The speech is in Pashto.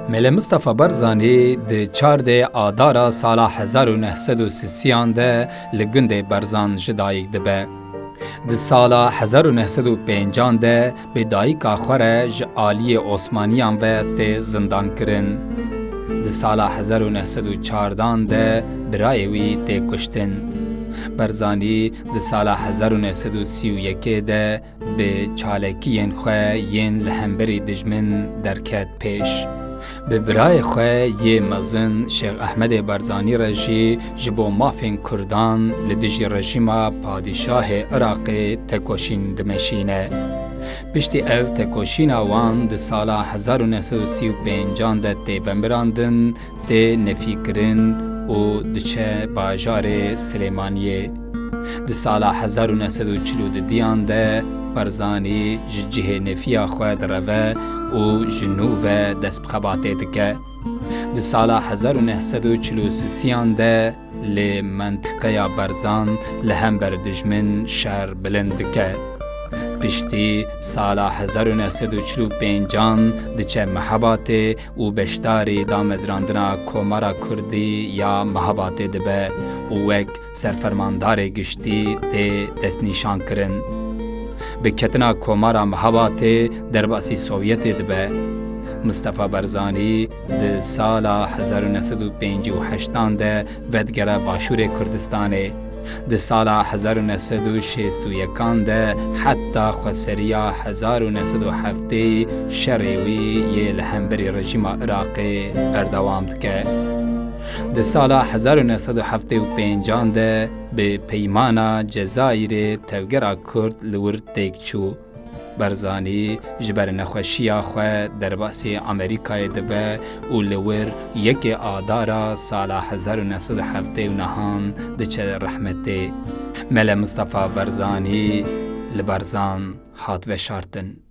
مل مصطفی برزانی د 4 آدارا سالا 1930 ده لگند برزان جدایک دبه. د سالا 1905 ده به دایک آخره جعالی عثمانیان و ته زندان کرن. د سالا 1914 ده برایوی ته کشتن. برزانی د سالا 1931 ده به چالکین خواه ین لهمبری دجمن درکت پیش. به برای خواه یه مزن شیخ احمد برزانی رجی جبو مافین کردان لدجی رژیم پادشاه عراق تکوشین دمشینه. پشتی او تکوشین آوان ده سالا 1935 ده تیبنبراندن ده نفی کرن و دچه باجار سلیمانیه. ده سالا 1942 ده برزانی جه نفیا خواه روه و جنوب دست بخباته دکه. ده سالا 1943 ده لی منطقه برزان لهم بر دجمن شهر بلند دکه. پشتی سالا 1945 دچه محباته و بشتاری دامزراندنا کومارا کردی یا محباته دبه و وک سرفرماندار گشتی ده دست نیشان کرن. به کتنا کومارا محباته در باسی سوویت دبه. مصطفی برزانی ده سالا 1958 ده ودگره باشور کردستانه. ده سالا 1961 ده حتی خسریا 1907 شریوی یه لهمبری رژیم عراقی اردوام دکه. ده سالا 1975 ده به پیمانا جزایر توگرا کرد لور تیکچو. برزانی جبر نخوشیا خواه در باسی امریکای دبه و لور یک آدارا سالا 1979 دچه رحمته. مل مصطفی برزانی لبرزان هات و شارتن.